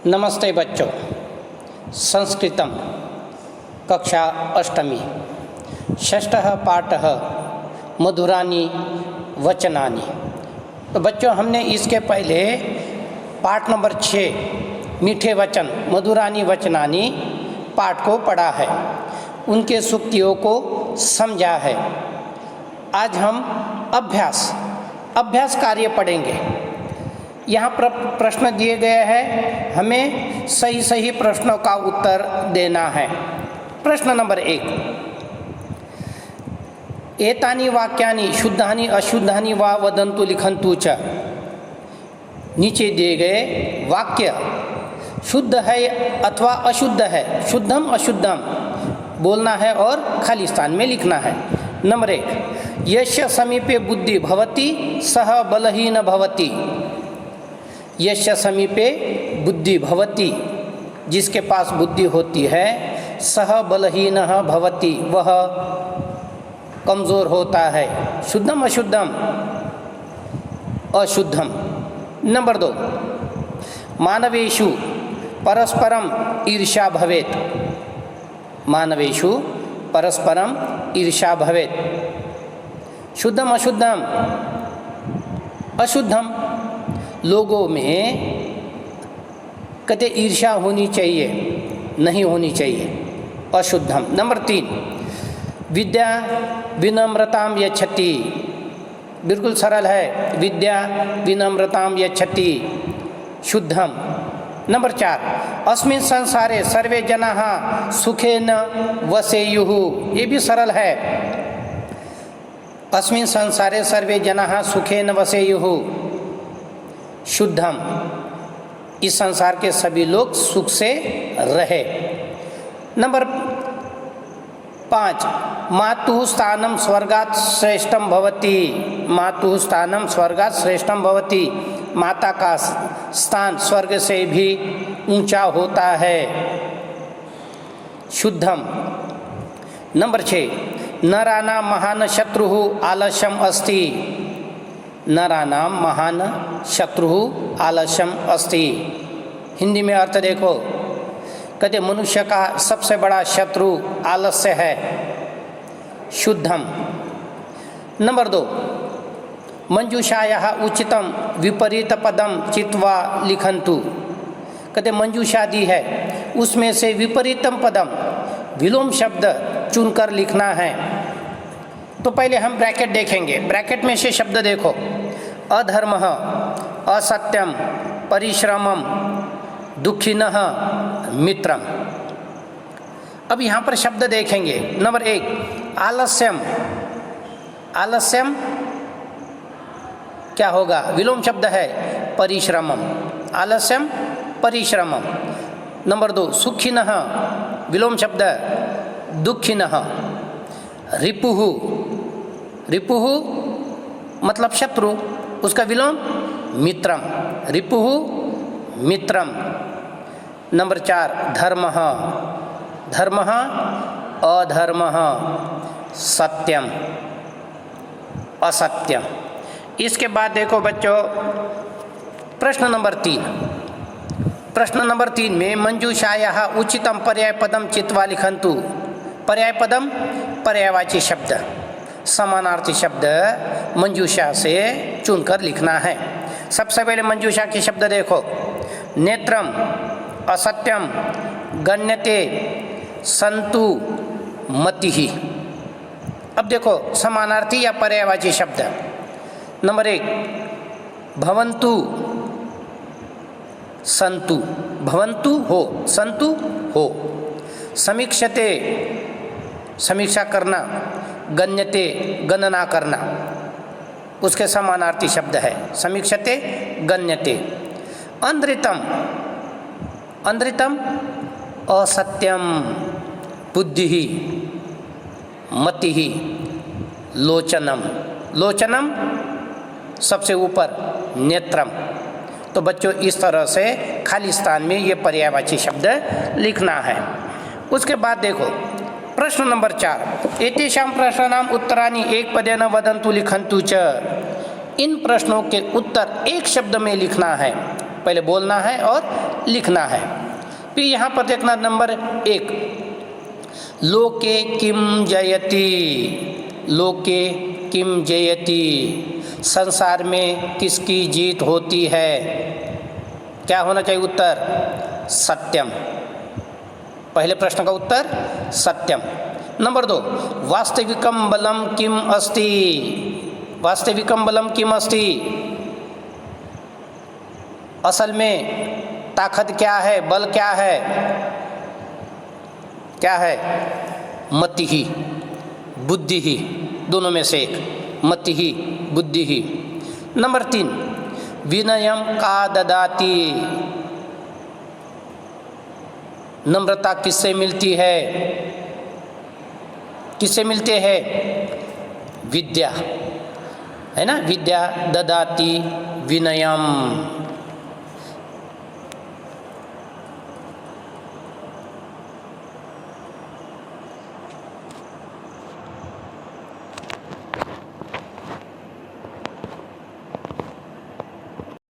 नमस्ते बच्चों। संस्कृतम कक्षा अष्टमी षष्ठः पाठः मधुरानि वचनानि। तो बच्चों, हमने इसके पहले पाठ नंबर 6 मीठे वचन मधुरानि वचनानि पाठ को पढ़ा है, उनके सूक्तियों को समझा है। आज हम अभ्यास कार्य पढ़ेंगे। यहाँ पर प्रश्न दिए गए हैं, हमें सही प्रश्नों का उत्तर देना है। प्रश्न नंबर 1, एतानि वाक्यानि शुद्धानि अशुद्धानि वा वदन्तु लिखन्तु च। नीचे दिए गए वाक्य शुद्ध है अथवा अशुद्ध है, शुद्धम अशुद्धम बोलना है और खाली स्थान में लिखना है। नंबर 1, यस्य समीपे बुद्धि भवति सः बलहीन भवति। यस्य समीपे बुद्धि भवति, जिसके पास बुद्धि होती है, सह बलहीनः भवति, वह कमज़ोर होता है। शुद्धम अशुद्धम अशुद्धम। नंबर 2, मानवेषु परस्परम ईर्ष्या भवेत्। मानवेषु परस्परम ईर्ष्या भवेत्। शुद्धम अशुद्धम अशुद्धम। लोगों में कਦੇ ईर्ष्या होनी चाहिए, नहीं होनी चाहिए, अशुद्धम। नंबर 3, विद्या विनम्रताम यच्छति। बिल्कुल सरल है, विद्या विनम्रताम यच्छति, शुद्धम। नंबर 4, अस्मिन् संसारे सर्वे जनाः सुखेन वसेयुः। ये भी सरल है, अस्मिन् संसारे सर्वे जनाः सुखेन वसेयुः, शुद्धम। इस संसार के सभी लोग सुख से रहे। नंबर 5, मातुः स्थानं स्वर्गात् श्रेष्ठं भवति। मातुः स्थानं स्वर्गात् श्रेष्ठं भवति। माता का स्थान स्वर्ग से भी ऊंचा होता है, शुद्धम। नंबर 6, नराणां महान् शत्रुः आलस्यम् अस्ति। नराणां महान् शत्रुः आलस्यम् अस्ति। हिंदी में अर्थ देखो, कहते मनुष्य का सबसे बड़ा शत्रु आलस्य है, शुद्धम। नंबर 2, मंजूषायाः उचितं विपरीत पदम चित्वा लिखन्तु। कहते मंजूषा दी है, उसमें से विपरीतम पदम विलोम शब्द चुनकर लिखना है। तो पहले हम ब्रैकेट देखेंगे। ब्रैकेट में से शब्द देखो, अधर्मः, असत्यम, परिश्रमम, दुखिनः, मित्रम। अब यहाँ पर शब्द देखेंगे। नंबर 1, आलस्यम। आलस्यम क्या होगा? विलोम शब्द है, परिश्रमम। आलस्यम परिश्रमम। नंबर 2, सुखिनः, विलोम शब्द दुखिनः। रिपुः, रिपुः मतलब शत्रु, उसका विलोम मित्रम, रिपुः मित्रम। नंबर 4, धर्मः। धर्मः अधर्मः, सत्यम असत्यम। इसके बाद देखो बच्चों, प्रश्न नंबर 3। प्रश्न नंबर 3 में मंजूषायाः उचितम पर्यायपदम चित्वा लिखन्तु। पर्यायपदम पर्यायवाची शब्द, समानार्थी शब्द मंजूषा से चुनकर लिखना है। सबसे पहले मंजूषा के शब्द देखो, नेत्रम, असत्यम, गण्यते, सन्तु, मतिः। अब देखो समानार्थी या पर्यायवाची शब्द। नंबर 1, भवन्तु, सन्तु, भवन्तु हो, सन्तु हो। समीक्षते, समीक्षा करना, गण्यते गणना करना, उसके समानार्थी शब्द है, समीक्षते गण्यते। अंधृतम, अंधृतम असत्यम, बुद्धिः, मतिः, लोचनम, लोचनम सबसे ऊपर, नेत्रम। तो बच्चों इस तरह से खाली स्थान में ये पर्यायवाची शब्द लिखना है। उसके बाद देखो प्रश्न नंबर 4, एतेषां प्रश्नानाम् उत्तराणि एकपदेन वदन्तु लिखन्तु च। इन प्रश्नों के उत्तर एक शब्द में लिखना है। पहले बोलना है और लिखना है। फिर यहाँ पर देखना नंबर 1, लोके किम जयति, लोके किम जयति, संसार में किसकी जीत होती है? क्या होना चाहिए उत्तर? सत्यम। पहले प्रश्न का उत्तर सत्यम। नंबर 2, वास्तविकम बलम किम अस्ति, वास्तविकम बलम किम अस्ति, असल में ताकत क्या है, बल क्या है? क्या है? मति ही, बुद्धि ही, दोनों में से एक, मति ही, बुद्धि ही। नंबर 3, विनयम का ददाति, नम्रता किससे मिलती है? किससे मिलते हैं? विद्या, है ना, विद्या ददाति विनयम।